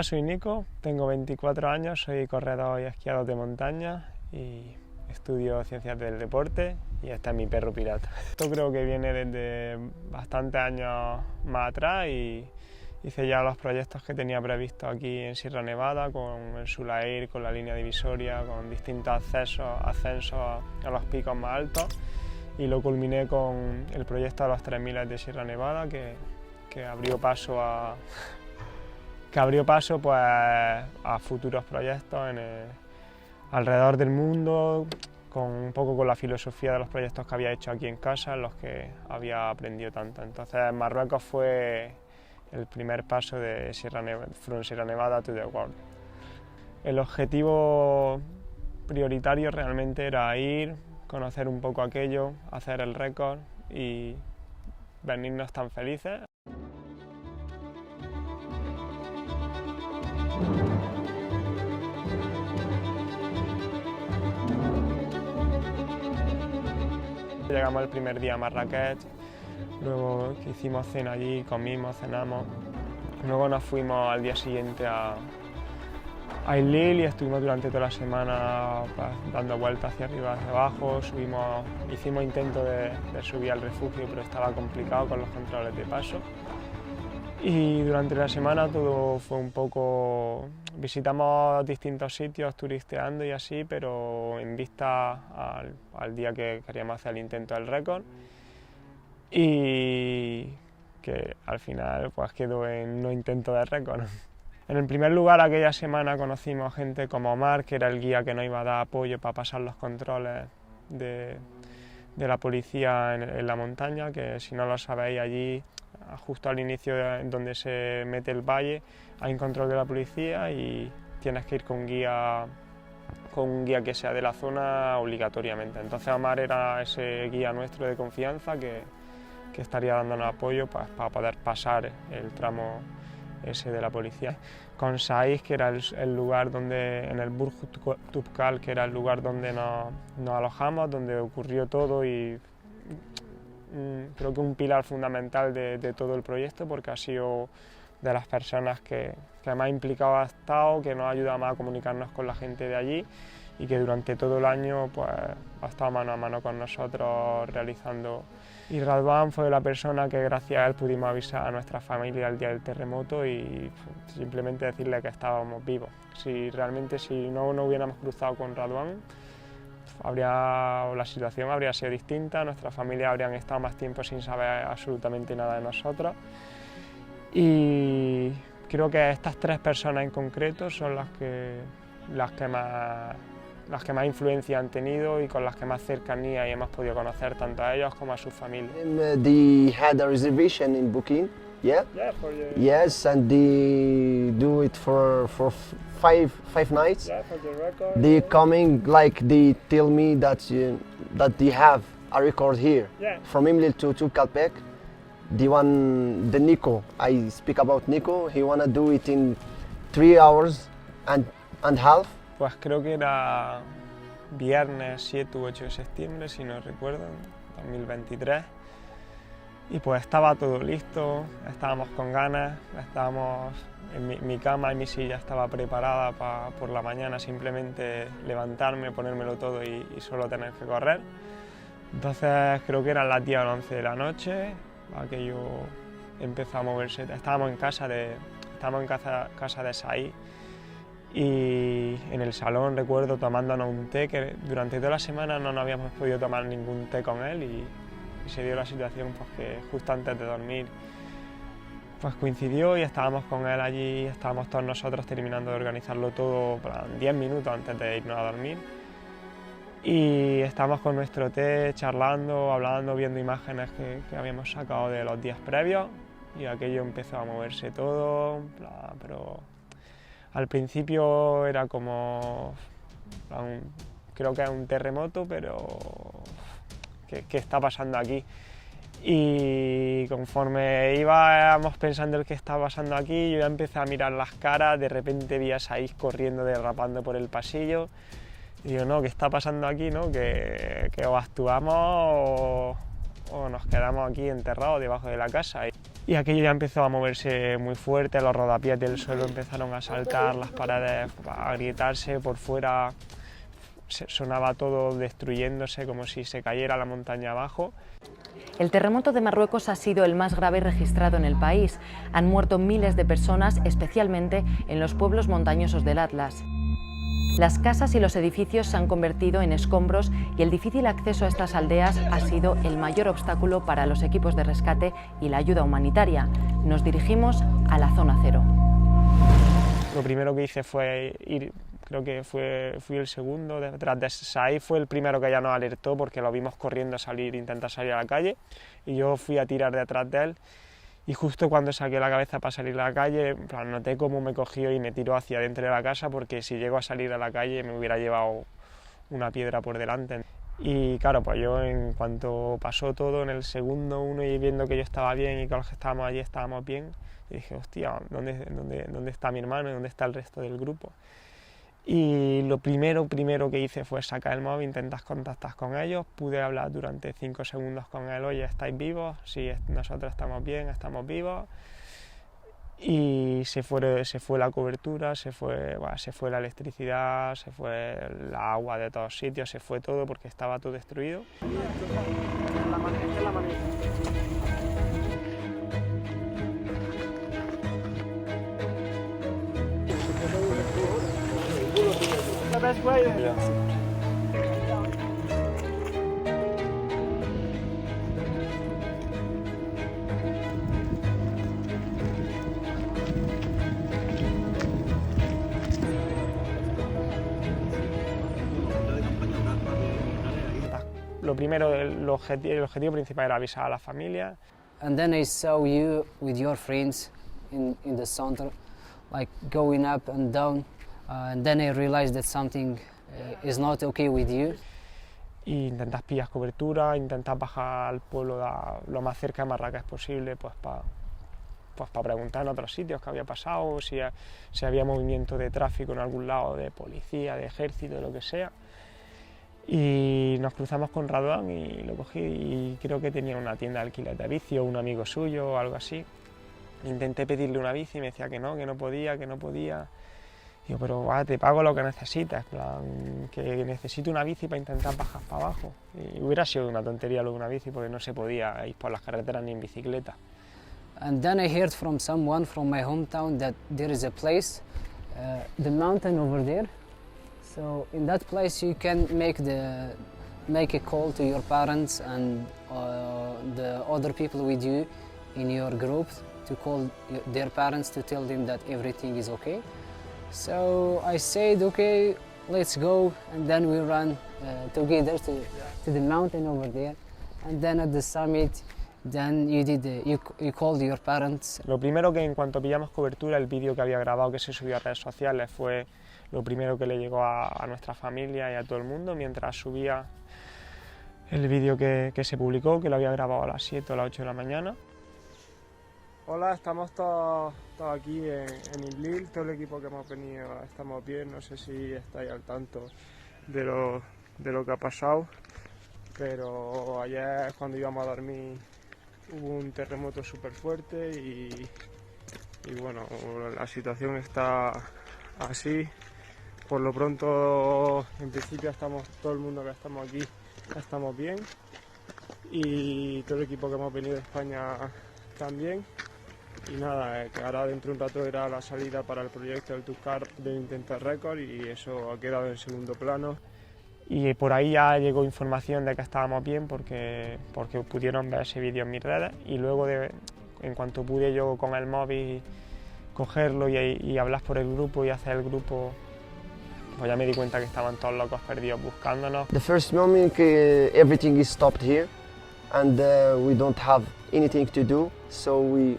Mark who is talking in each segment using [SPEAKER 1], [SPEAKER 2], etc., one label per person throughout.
[SPEAKER 1] Hola, soy Nico, tengo 24 años, soy corredor y esquiador de montaña y estudio ciencias del deporte y este es mi perro pirata. Esto creo que viene desde bastantes años más atrás y hice ya los proyectos que tenía previstos aquí en Sierra Nevada con el Sulair, con la línea divisoria, con distintos ascensos a los picos más altos y lo culminé con el proyecto de los 3000 de Sierra Nevada que abrió paso pues, a futuros proyectos alrededor del mundo, un poco con la filosofía de los proyectos que había hecho aquí en casa, en los que había aprendido tanto. Entonces Marruecos fue el primer paso de From Sierra Nevada to the World. El objetivo prioritario realmente era ir, conocer un poco aquello, hacer el récord y venirnos tan felices. Llegamos el primer día a Marrakech, luego hicimos cena allí, comimos, cenamos, luego nos fuimos al día siguiente a Ailil y estuvimos durante toda la semana dando vueltas hacia arriba, hacia abajo, hicimos intentos de subir al refugio, pero estaba complicado con los controles de paso. Y durante la semana todo fue un poco... Visitamos distintos sitios turisteando y así, pero en vista al día que queríamos hacer el intento del récord. Y que al final pues quedó en no intento de récord. En el primer lugar aquella semana conocimos gente como Omar, que era el guía que nos iba a dar apoyo para pasar los controles de la policía en la montaña, que si no lo sabéis allí, justo al inicio donde se mete el valle, hay un control de la policía y tienes que ir con un guía que sea de la zona obligatoriamente. Entonces Omar era ese guía nuestro de confianza que estaría dándonos apoyo para poder pasar el tramo ese de la policía. Con Saiz, que era el lugar donde, en el Burj Tubkal, que era el lugar donde nos alojamos, donde ocurrió todo y creo que un pilar fundamental de todo el proyecto, porque ha sido de las personas que más implicado ha estado, que nos ha ayudado más a comunicarnos con la gente de allí y que durante todo el año pues, ha estado mano a mano con nosotros realizando. Y Radwan fue la persona que gracias a él pudimos avisar a nuestra familia el día del terremoto y simplemente decirle que estábamos vivos. Si no hubiéramos cruzado con Radwan, la situación habría sido distinta, nuestras familias habrían estado más tiempo sin saber absolutamente nada de nosotros. Y creo que estas tres personas en concreto son las que más influencia han tenido y con las que más cercanía y hemos podido conocer tanto a ellos como a sus familias.
[SPEAKER 2] They had a reservation in Booking, yeah?
[SPEAKER 1] Yeah, for you.
[SPEAKER 2] Yes, and they do it for five nights.
[SPEAKER 1] Yeah, for the record.
[SPEAKER 2] They coming like they tell me that they have a record here.
[SPEAKER 1] Yeah.
[SPEAKER 2] From Imlil to Calpec. The Nico, I speak about Nico, he wanna do it in 3 hours and half.
[SPEAKER 1] Pues creo que era viernes 7 u 8 de septiembre, si no recuerdo, 2023. Y pues estaba todo listo, estábamos con ganas, mi cama y mi silla estaba preparada por la mañana simplemente levantarme, ponérmelo todo y solo tener que correr. Entonces creo que eran las 10 o 11 de la noche, aquello empezó a moverse, estábamos en casa de Saiz y en el salón recuerdo tomándonos un té, que durante toda la semana no nos habíamos podido tomar ningún té con él y se dio la situación pues, que justo antes de dormir pues coincidió y estábamos con él allí, estábamos todos nosotros terminando de organizarlo todo 10 minutos antes de irnos a dormir. Y estábamos con nuestro té, charlando, hablando, viendo imágenes que habíamos sacado de los días previos y aquello empezó a moverse todo, pero al principio era como, creo que es un terremoto, pero ¿qué está pasando aquí? Y conforme íbamos pensando el qué estaba pasando aquí, yo ya empecé a mirar las caras, de repente vi a Saiz corriendo, derrapando por el pasillo. Y digo, no, ¿qué está pasando aquí? ¿No? Que o actuamos o nos quedamos aquí enterrados debajo de la casa. Y aquello ya empezó a moverse muy fuerte, los rodapiés del suelo empezaron a saltar, las paredes a agrietarse, por fuera sonaba todo destruyéndose como si se cayera la montaña abajo.
[SPEAKER 3] El terremoto de Marruecos ha sido el más grave registrado en el país. Han muerto miles de personas, especialmente en los pueblos montañosos del Atlas. Las casas y los edificios se han convertido en escombros y el difícil acceso a estas aldeas ha sido el mayor obstáculo para los equipos de rescate y la ayuda humanitaria. Nos dirigimos a la zona cero.
[SPEAKER 1] Lo primero que hice fue ir, creo que fui el segundo detrás de Said, fue el primero que ya nos alertó porque lo vimos corriendo intentar salir a la calle, y yo fui a tirar detrás de él. Y justo cuando saqué la cabeza para salir a la calle, en plan, noté cómo me cogió y me tiró hacia dentro de la casa, porque si llego a salir a la calle me hubiera llevado una piedra por delante. Y claro, pues yo en cuanto pasó todo, en el segundo uno, y viendo que yo estaba bien y que los que estábamos allí estábamos bien, y dije, hostia, ¿dónde está mi hermano y dónde está el resto del grupo? Y lo primero que hice fue sacar el móvil, intentar contactar con ellos. Pude hablar durante 5 segundos con él: oye, ¿estáis vivos? Sí, nosotros estamos bien, estamos vivos. Y se fue la cobertura, se fue la electricidad, se fue el agua de todos sitios, se fue todo porque estaba todo destruido. Lo primero, el objetivo principal era avisar a la familia.
[SPEAKER 4] And then I saw you with your friends in the center, like going up and down. And then I realized that something is not okay with you.
[SPEAKER 1] Y intentas pillar cobertura, intentas bajar al pueblo lo más cerca de Marrakech posible, pues para preguntar en otros sitios qué había pasado, si había movimiento de tráfico en algún lado, de policía, de ejército, de lo que sea. Y nos cruzamos con Radwan y lo cogí, y creo que tenía una tienda de alquiler de bici, o un amigo suyo o algo así. Intenté pedirle una bici y me decía que no podía. Digo, pero te pago lo que necesitas, plan, que necesito una bici para intentar bajar para abajo. Y hubiera sido una tontería lo de una bici, porque no se podía ir por las carreteras ni en bicicleta.
[SPEAKER 4] And then I heard from someone from my hometown that there is a place, the mountain over there. So in that place you can make a call to your parents and the other people with you in your group, to call their parents to tell them that everything is okay. So I said, okay, let's go, and then we ran together to the mountain over there, and then at the summit, then you called your parents.
[SPEAKER 1] Lo primero que, en cuanto pillamos cobertura, el vídeo que había grabado, que se subió a redes sociales, fue lo primero que le llegó a nuestra familia y a todo el mundo, mientras subía el vídeo que se publicó, que lo había grabado a las 7 o las 8 de la mañana. Hola, estamos todos aquí en Iblil, todo el equipo que hemos venido estamos bien. No sé si estáis al tanto de lo que ha pasado, pero ayer cuando íbamos a dormir hubo un terremoto súper fuerte y bueno, la situación está así. Por lo pronto, en principio, todo el mundo que estamos aquí estamos bien, y todo el equipo que hemos venido de España también. Y nada, que ahora dentro de un rato era la salida para el proyecto del Tuskar de Intenta Record, y eso ha quedado en segundo plano. Y por ahí ya llegó información de que estábamos bien, porque pudieron ver ese vídeo en mis redes, y luego en cuanto pude yo con el móvil cogerlo y hablar por el grupo y hacer el grupo, pues ya me di cuenta que estaban todos locos perdidos buscándonos.
[SPEAKER 2] The first moment everything is stopped here, and we don't have anything to do, so we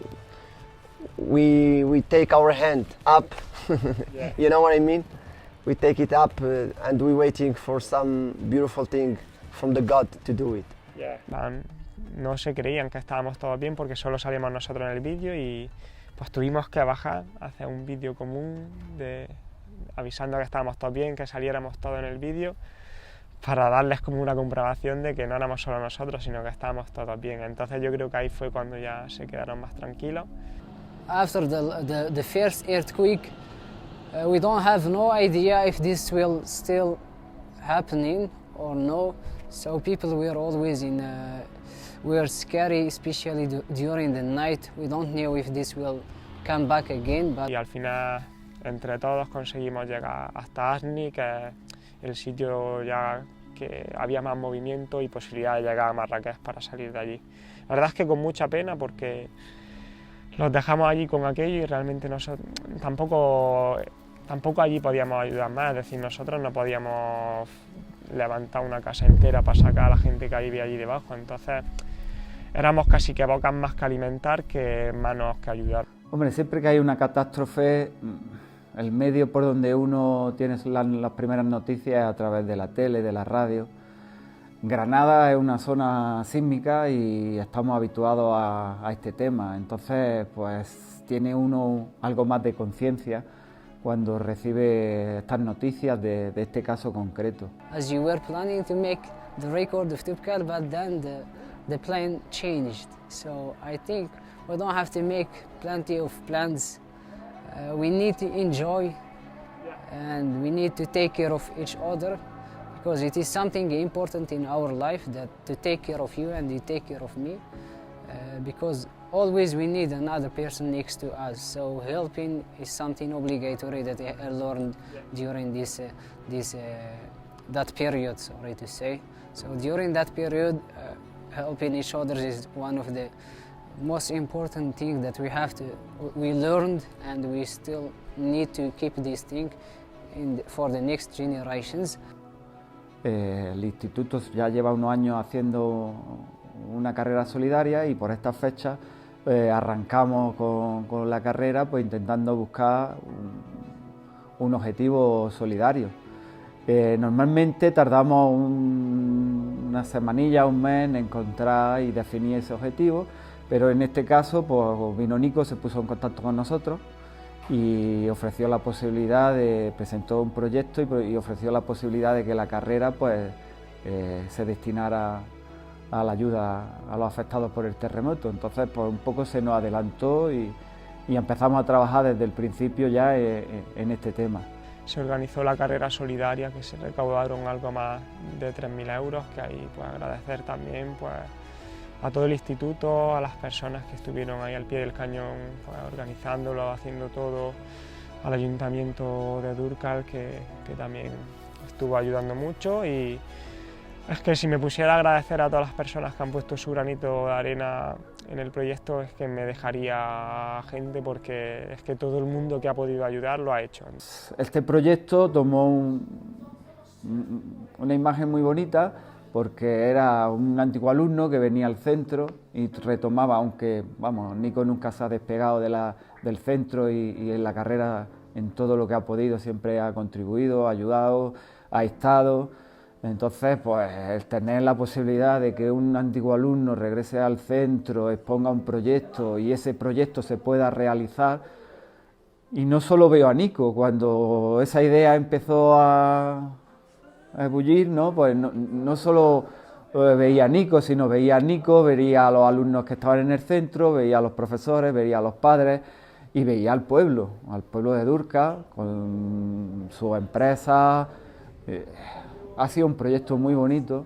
[SPEAKER 2] take our hand up.
[SPEAKER 1] Yeah.
[SPEAKER 2] You know what I mean? We take it up and we're waiting for some beautiful thing from the God to do it.
[SPEAKER 1] Yeah. No se creían que estábamos todos bien porque solo salíamos nosotros en el vídeo, y pues tuvimos que bajar, hacer un vídeo común avisando que estábamos todos bien, que saliéramos todos en el vídeo, para darles como una comprobación de que no éramos solo nosotros, sino que estábamos todos bien. Entonces yo creo que ahí fue cuando ya se quedaron más tranquilos.
[SPEAKER 4] After the first earthquake, we don't have no idea if this will still happening or no. So people were always were scary, especially during the night. We don't know if this will come back again. But
[SPEAKER 1] Y al final, entre todos, conseguimos llegar hasta Asni, que es el sitio ya que había más movimiento y posibilidad de llegar a Marrakech para salir de allí. La verdad es que con mucha pena, porque los dejamos allí con aquello y realmente nosotros tampoco allí podíamos ayudar más, es decir, nosotros no podíamos levantar una casa entera para sacar a la gente que vivía allí debajo, entonces éramos casi que bocas más que alimentar que manos que ayudar.
[SPEAKER 5] Hombre, siempre que hay una catástrofe, el medio por donde uno tiene las primeras noticias es a través de la tele, de la radio. Granada es una zona sísmica y estamos habituados a este tema, entonces pues tiene uno algo más de conciencia cuando recibe estas noticias de este caso concreto.
[SPEAKER 4] as you were planning to make the record of Tubkal, but then the plan changed. So I think we don't have to make plenty of plans. We need to enjoy and we need to take care of each other, because it is something important in our life, that to take care of you and you take care of me, because always we need another person next to us. So helping is something obligatory that I learned during that period, sorry to say. So during that period, helping each other is one of the most important things that we learned, and we still need to keep this thing for the next generations.
[SPEAKER 5] El instituto ya lleva unos años haciendo una carrera solidaria y por estas fechas arrancamos con la carrera pues intentando buscar un objetivo solidario. Normalmente tardamos una semanilla, un mes en encontrar y definir ese objetivo, pero en este caso pues vino Nico, se puso en contacto con nosotros y ofreció la posibilidad presentó un proyecto y ofreció la posibilidad de que la carrera pues se destinara a la ayuda a los afectados por el terremoto. Entonces pues un poco se nos adelantó y empezamos a trabajar desde el principio ya en este tema.
[SPEAKER 1] Se organizó la carrera solidaria, que se recaudaron algo más de 3.000 euros, que ahí pues agradecer también pues a todo el instituto, a las personas que estuvieron ahí al pie del cañón pues, organizándolo, haciendo todo, al ayuntamiento de Durkal que también estuvo ayudando mucho. Y es que si me pusiera a agradecer a todas las personas que han puesto su granito de arena en el proyecto, es que me dejaría gente, porque es que todo el mundo que ha podido ayudar lo ha hecho.
[SPEAKER 5] Este proyecto tomó una imagen muy bonita, porque era un antiguo alumno que venía al centro y retomaba, aunque vamos, Nico nunca se ha despegado del centro y en la carrera, en todo lo que ha podido, siempre ha contribuido, ha ayudado, ha estado. Entonces, pues el tener la posibilidad de que un antiguo alumno regrese al centro, exponga un proyecto y ese proyecto se pueda realizar. Y no solo veo a Nico, cuando esa idea empezó a ebullir, ¿no? Pues no solo veía a Nico, sino veía a Nico, veía a los alumnos que estaban en el centro, veía a los profesores, veía a los padres y veía al pueblo de Durkal, con sus empresas. Ha sido un proyecto muy bonito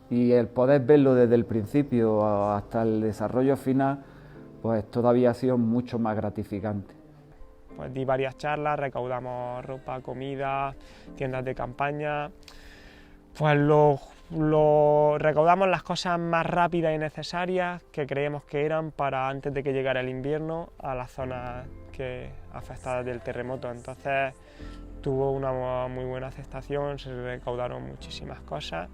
[SPEAKER 5] y el poder verlo desde el principio hasta el desarrollo final, pues todavía ha sido mucho más gratificante.
[SPEAKER 1] Pues di varias charlas, recaudamos ropa, comida, tiendas de campaña. Pues recaudamos las cosas más rápidas y necesarias que creemos que eran para antes de que llegara el invierno a las zonas afectadas del terremoto. Entonces tuvo una muy buena aceptación, se recaudaron muchísimas cosas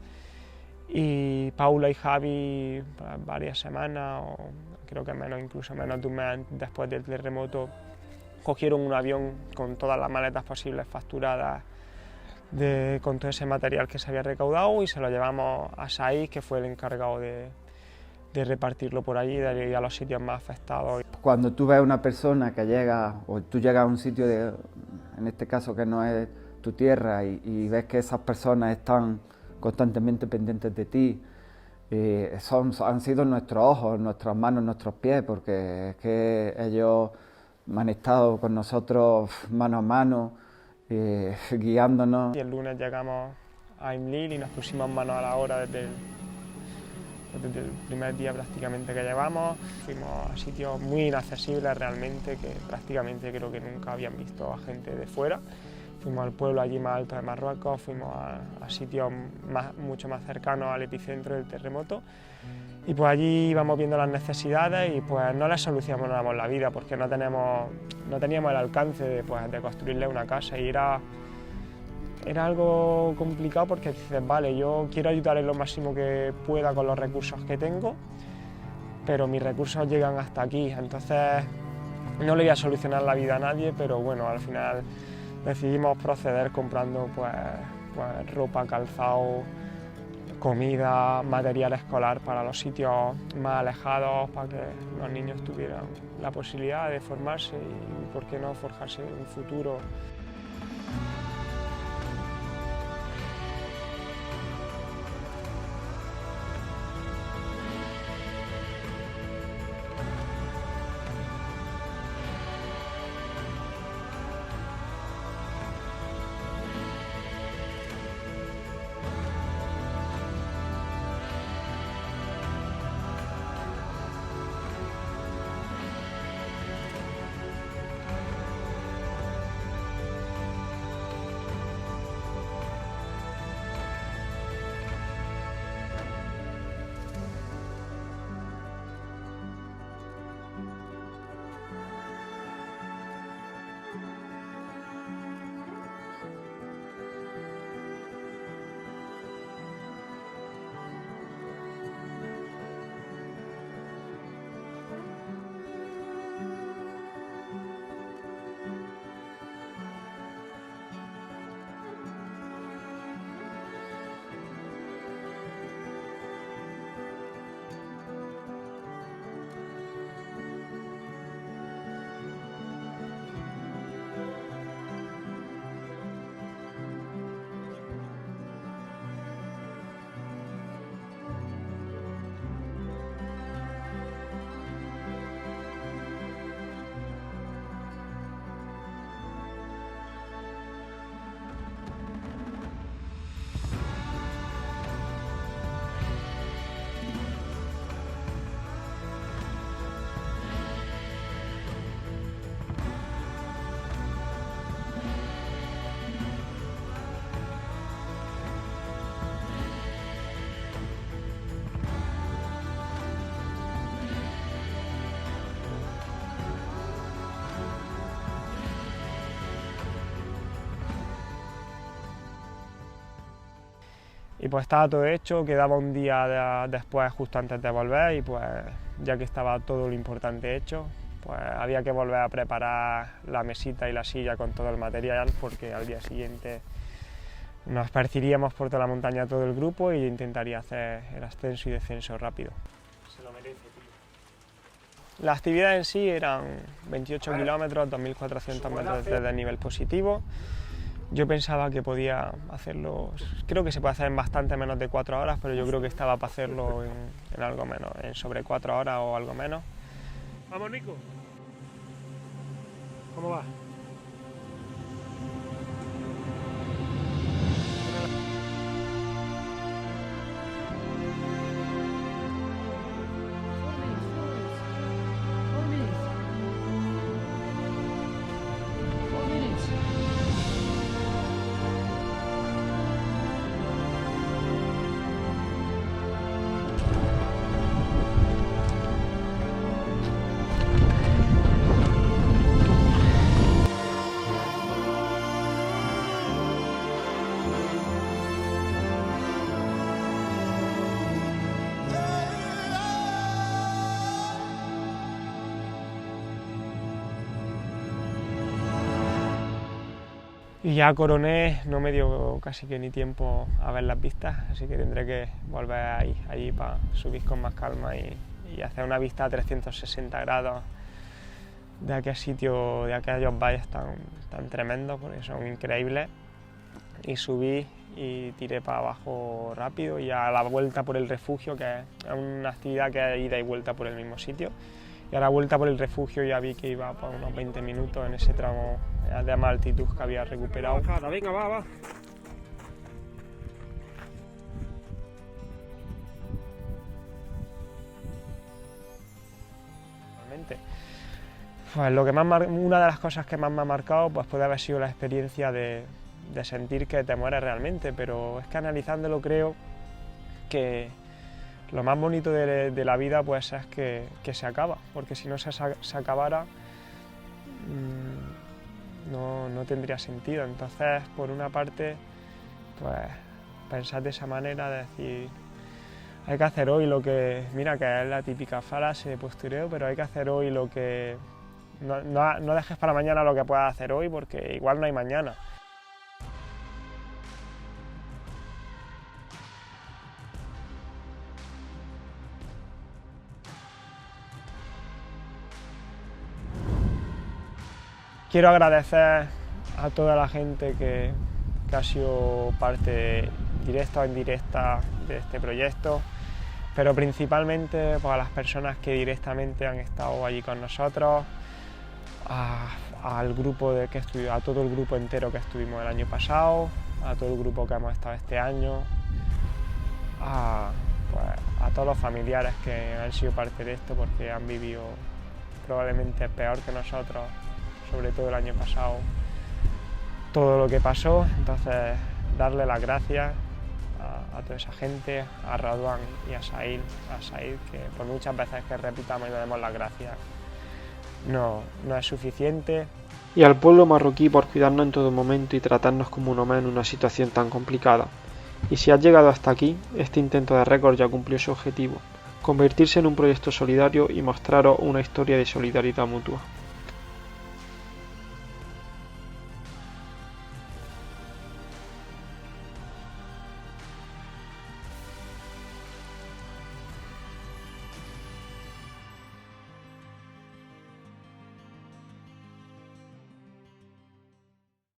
[SPEAKER 1] y Paula y Javi varias semanas, o creo que incluso menos de un mes después del terremoto, cogieron un avión con todas las maletas posibles facturadas con todo ese material que se había recaudado y se lo llevamos a Said, que fue el encargado de repartirlo por allí, de ir a los sitios más afectados.
[SPEAKER 5] Cuando tú ves a una persona que llega, o tú llegas a un sitio, en este caso que no es tu tierra, y ves que esas personas están constantemente pendientes de ti. Han sido nuestros ojos, nuestras manos, nuestros pies, porque es que ellos han estado con nosotros mano a mano, guiándonos.
[SPEAKER 1] Y el lunes llegamos a Imlil y nos pusimos manos a la obra desde el primer día prácticamente que llevamos. Fuimos a sitios muy inaccesibles realmente, que prácticamente creo que nunca habían visto a gente de fuera. Fuimos al pueblo allí más alto de Marruecos, fuimos a sitios mucho más cercanos al epicentro del terremoto, y pues allí íbamos viendo las necesidades y pues no les solucionamos la vida porque no teníamos el alcance de construirles una casa, y era algo complicado porque dices, vale, yo quiero ayudarles lo máximo que pueda con los recursos que tengo, pero mis recursos llegan hasta aquí, entonces no le voy a solucionar la vida a nadie, pero bueno, al final decidimos proceder comprando pues ropa, calzado, comida, material escolar para los sitios más alejados, para que los niños tuvieran la posibilidad de formarse y, por qué no, forjarse un futuro. Y pues estaba todo hecho, quedaba un día después justo antes de volver, y pues ya que estaba todo lo importante hecho, pues había que volver a preparar la mesita y la silla con todo el material, porque al día siguiente nos esparciríamos por toda la montaña todo el grupo y intentaría hacer el ascenso y descenso rápido. Se lo merece, tío. La actividad en sí eran 28 kilómetros, 2.400 metros desde el nivel positivo. Yo pensaba que podía hacerlo, creo que se puede hacer en bastante menos de 4 horas, pero yo creo que estaba para hacerlo en algo menos, en sobre 4 horas o algo menos. Vamos, Nico. ¿Cómo va? Y ya coroné, no me dio casi que ni tiempo a ver las vistas, así que tendré que volver allí para subir con más calma y hacer una vista a 360 grados de aquel sitio, de aquellos valles tan tremendos, porque son increíbles. Y subí y tiré para abajo rápido, y a la vuelta por el refugio, que es una actividad que es ida y vuelta por el mismo sitio, y a la vuelta por el refugio ya vi que iba por unos 20 minutos en ese tramo de más altitud que había recuperado. Venga, va. Pues una de las cosas que más me ha marcado pues puede haber sido la experiencia de sentir que te mueres realmente, pero es que analizándolo creo que lo más bonito de la vida pues es que se acaba, porque si no se acabara no tendría sentido. Entonces, por una parte, pues pensar de esa manera, de decir, hay que hacer hoy lo que, mira que es la típica frase de postureo, pero hay que hacer hoy lo que, no dejes para mañana lo que puedas hacer hoy, porque igual no hay mañana. Quiero agradecer a toda la gente que ha sido parte directa o indirecta de este proyecto, pero principalmente pues, a las personas que directamente han estado allí con nosotros, al grupo a todo el grupo entero que estuvimos el año pasado, a todo el grupo que hemos estado este año, a todos los familiares que han sido parte de esto, porque han vivido probablemente peor que nosotros, sobre todo el año pasado, todo lo que pasó. Entonces, darle las gracias a toda esa gente, a Radwan y a Said, que por muchas veces que repitamos y le demos las gracias, no es suficiente.
[SPEAKER 6] Y al pueblo marroquí por cuidarnos en todo momento y tratarnos como uno más en una situación tan complicada. Y si has llegado hasta aquí, este intento de récord ya cumplió su objetivo, convertirse en un proyecto solidario y mostraros una historia de solidaridad mutua.